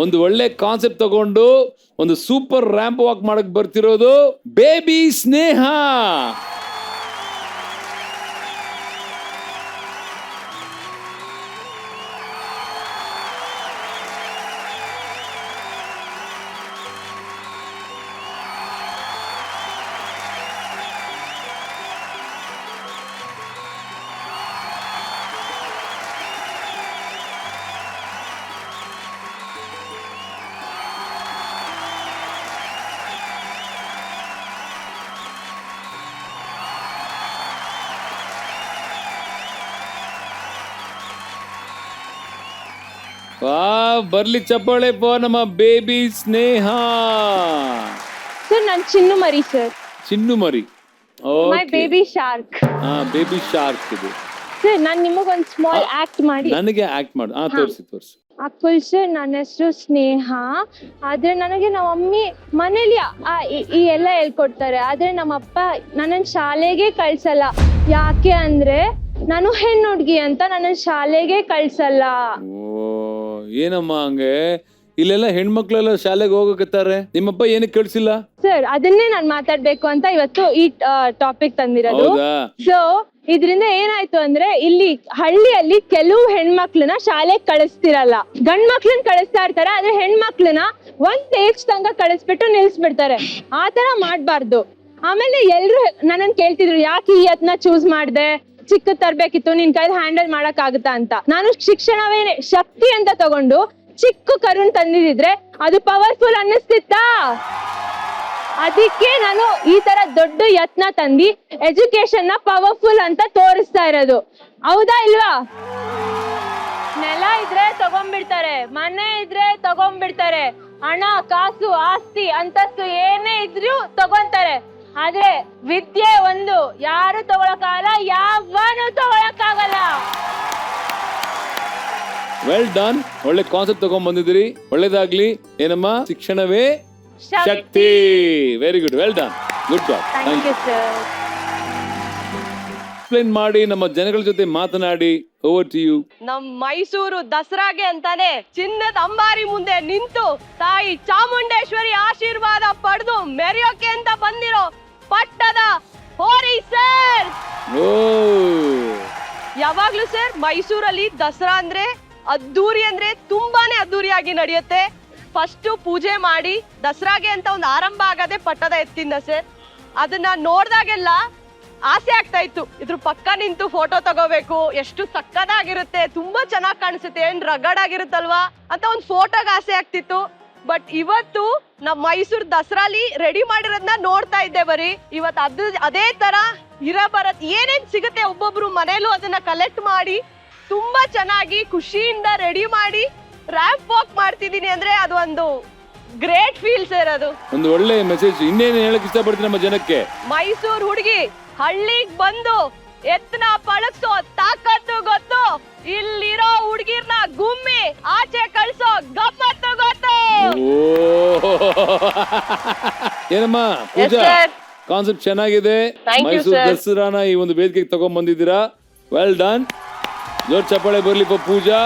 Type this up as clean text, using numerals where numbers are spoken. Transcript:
ಒಂದು ಒಳ್ಳೆ ಕಾನ್ಸೆಪ್ಟ್ ತಗೊಂಡು ಒಂದು ಸೂಪರ್ ರ್ಯಾಂಪ್ ವಾಕ್ ಮಾಡಕ್ ಬರ್ತಿರೋದು ಬೇಬಿ ಸ್ನೇಹ. ಬರ್ಲಿ ಚಪ್ಪಾಳೆ ನಮ್ಮ ಬೇಬಿ ಸ್ನೇಹ. ಸರ್ ನಾನು ಚಿನ್ನು ಮರಿ ಸರ್. ಚಿನ್ನು ಮರಿ. My baby shark. Baby shark ಇದು. ಸರ್ ನಾನು ನಿಮಗೊಂದು ಸ್ಮಾಲ್ ಆಕ್ಟ್ ಮಾಡಿ. ನನಗೆ ಆಕ್ಟ್ ಮಾಡು. ತೋರಿಸಿ. ಅಕುಲ್ ಸರ್, ನನ್ನ ಹೆಸರು ಸ್ನೇಹ. ಆದ್ರೆ ನನಗೆ ನಮ್ಮ ಮಮ್ಮಿ ಮನೇಲಿ ಈ ಎಲ್ಲ ಹೇಳ್ಕೊಡ್ತಾರೆ. ಆದ್ರೆ ನಮ್ಮಪ್ಪ ನನ್ನನ್ನು ಶಾಲೆಗೆ ಕಳ್ಸಲ್ಲ. ಯಾಕೆ ಅಂದ್ರೆ ನಾನು ಹೆಣ್ಣು ಹುಡ್ಗಿ ಅಂತ ನನ್ನ ಶಾಲೆಗೆ ಕಳ್ಸಲ್ಲ. ಏನಮ್ಮ ಹಂಗೆ? ಇಲ್ಲೆಲ್ಲ ಹೆಣ್ಮಕ್ಳೆಲ್ಲ ಶಾಲೆಗೆ ಹೋಗಕತ್ತಾರೆ, ನಿಮ್ಮಪ್ಪ ಏನಕ್ಕೆ ಕಳ್ಸಿಲ್ಲ? ಸರ್ ಅದನ್ನೇ ನಾನು ಮಾತಾಡ್ಬೇಕು ಅಂತ ಇವತ್ತು ಈ ಟಾಪಿಕ್ ತಂದಿರೋದು. ಸೊ ಇದರಿಂದ ಏನಾಯ್ತು ಅಂದ್ರೆ ಇಲ್ಲಿ ಹಳ್ಳಿಯಲ್ಲಿ ಕೆಲವು ಹೆಣ್ಮಕ್ಳನ್ನ ಶಾಲೆಗೆ ಕಳಿಸ್ತಿರಲ್ಲ. ಗಂಡ್ ಮಕ್ಳನ್ನ ಕಳಿಸ್ತಾ ಇರ್ತಾರೆ, ಆದ್ರೆ ಹೆಣ್ಮಕ್ಳನ್ನ ಒಂದ್ ಏಜ್ ತನಕ ಕಳಿಸ್ಬಿಟ್ಟು ನಿಲ್ಸ್ಬಿಡ್ತಾರೆ. ಆ ತರ ಮಾಡ್ಬಾರ್ದು. ಆಮೇಲೆ ಎಲ್ರು ನನ್ನನ್ ಕೇಳ್ತಿದ್ರು, ಯಾಕೆ ಈ ಯತ್ನ ಚೂಸ್ ಮಾಡ್ದೆ, ಚಿಕ್ಕ ತರ್ಬೇಕಿತ್ತು, ನಿನ್ ಕೈಲಿ ಹ್ಯಾಂಡಲ್ ಮಾಡಕ್ ಆಗುತ್ತಾ ಅಂತ. ನಾನು ಶಿಕ್ಷಣವೇ ಶಕ್ತಿ ಅಂತ ತಗೊಂಡು ಚಿಕ್ಕ ಕರುಣ್ ತಂದಿದ್ರೆ ಅದು ಪವರ್ಫುಲ್ ಅನ್ನಿಸ್ತಿತ್ತಾ? ಅದಕ್ಕೆ ನಾನು ಈ ತರ ದೊಡ್ಡ ಯತ್ನ ತಂದಿ ಎಜುಕೇಶನ್ ನ ಪವರ್ಫುಲ್ ಅಂತ ತೋರಿಸ್ತಾ ಇರೋದು. ಹೌದಾ ಇಲ್ವಾ? ನೆಲ ಇದ್ರೆ ತಗೊಂಡ್ಬಿಡ್ತಾರೆ, ಮನೆ ಇದ್ರೆ ತಗೊಂಡ್ಬಿಡ್ತಾರೆ, ಹಣ ಕಾಸು ಆಸ್ತಿ ಅಂತಸ್ತು ಏನೇ ಇದ್ರು ತಗೊಂತಾರೆ. ಆದ್ರೆ ವಿದ್ಯೆ ಒಂದು ಯಾರು ತಗೊಳಕ್ಕಾಗಲ್ಲ, ಯಾವನು ತಗೊಳಕ್ಕಾಗಲ್ಲ. Well done. ಒಳ್ಳೆ ಕಾನ್ಸೆಪ್ಟ್ ತಗೊಂಡ್ ಬಂದಿದ್ದೀರಿ, ಒಳ್ಳೇದಾಗ್ಲಿ. ಏನಮ್ಮ, ಶಿಕ್ಷಣವೇ ಶಕ್ತಿ. Very good, well done, good job. Thank you sir. Explain ಮಾಡಿ, ನಮ್ಮ ಜನಗಳ ಜೊತೆ ಮಾತನಾಡಿ. Over to you. ನಮ್ ಮೈಸೂರು ದಸರಾಗೆ ಅಂತಾನೆ ಚಿನ್ನದ ಅಂಬಾರಿ ಮುಂದೆ ನಿಂತು ತಾಯಿ ಚಾಮುಂಡೇಶ್ವರಿ ಆಶೀರ್ವಾದ ಪಡೆದು ಮೆರೆಯೋಕೆ ಅಂತ ಬಂದಿರೋ ಪಟ್ಟದ ಹೋರಿ ಸರ್. ಯಾವಾಗ್ಲೂ ಸರ್ ಮೈಸೂರಲ್ಲಿ ದಸರಾ ಅಂದ್ರೆ ಅದ್ದೂರಿ ಅಂದ್ರೆ ತುಂಬಾನೇ ಅದ್ದೂರಿಯಾಗಿ ನಡೆಯುತ್ತೆ. ಫಸ್ಟ್ ಪೂಜೆ ಮಾಡಿ ದಸರಾಗೆ ಅಂತ ಒಂದು ಆರಂಭ ಆಗದೆ ಪಟ್ಟದ ಎತ್ತಿಂದ ಸರ್. ಅದನ್ನ ನೋಡ್ದಾಗೆಲ್ಲ ಆಸೆ ಆಗ್ತಾ ಇತ್ತು, ಇದ್ರ ಪಕ್ಕ ನಿಂತು ಫೋಟೋ ತಗೋಬೇಕು, ಎಷ್ಟು ಸಕ್ಕದಾಗಿರುತ್ತೆ, ತುಂಬಾ ಚೆನ್ನಾಗಿ ಕಾಣಿಸುತ್ತೆ, ಏನ್ ರಗಡ್ ಆಗಿರುತ್ತಲ್ವಾ ಅಂತ ಒಂದು ಫೋಟೋಗೆ ಆಸೆ ಆಗ್ತಿತ್ತು. ಬಟ್ ಇವತ್ತು ನಮ್ ಮೈಸೂರು ದಸರಾಲಿ ರೆಡಿ ಮಾಡಿರೋದನ್ನ ನೋಡ್ತಾ ಇದ್ದೆ ಬರೀ. ಇವತ್ತು ಅದೇ ತರ ಬರತ್ ಏನೇನ್ ಸಿಗುತ್ತೆ ಒಬ್ಬೊಬ್ರು ಮನೇಲೂ ಅದನ್ನ ಕಲೆಕ್ಟ್ ಮಾಡಿ ತುಂಬಾ ಚೆನ್ನಾಗಿ ಖುಷಿಯಿಂದ ರೆಡಿ ಮಾಡಿ ರ್ಯಾಂಪ್ ವಾಕ್ ಮಾಡ್ತಿದೀನಿ ಅಂದ್ರೆ ಅದು ಒಂದು ಗ್ರೇಟ್ ಫೀಲ್ ಸರ್. ಅದು ಒಂದು ಒಳ್ಳೆ ಮೆಸೇಜ್. ಇನ್ನೇನು ಹೇಳಕ್ ಇಷ್ಟಪಡ್ತೀನಿ ನಮ್ಮ ಜನಕ್ಕೆ? ಮೈಸೂರು ಹುಡುಗಿ ಹಳ್ಳಿಗ್ ಬಂದು ಎತ್ತನ ಪಳಗ್ಸೋ ತಾಕತ್ತು ಗೊತ್ತು, ಇಲ್ಲಿರೋ ಹುಡುಗಿರ್ನ ಗುಮ್ಮಿ ಆಚೆ ಕಳ್ಸೋ ಗಮ್ಮತ್ತು ಗೊತ್ತು. ಏನಮ್ಮ ಪೂಜಾ, ಕಾನ್ಸೆಪ್ಟ್ ಚೆನ್ನಾಗಿದೆ. ಮೈಸೂರು ದಸರಾನ ಈ ಒಂದು ವೇದಿಕೆಗೆ ತಗೊಂಡ್ ಬಂದಿದ್ದೀರಾ. Well done. ಜೋರ್ ಚಪ್ಪಾಳೆ ಬರ್ಲಿ ಪೂಜಾ.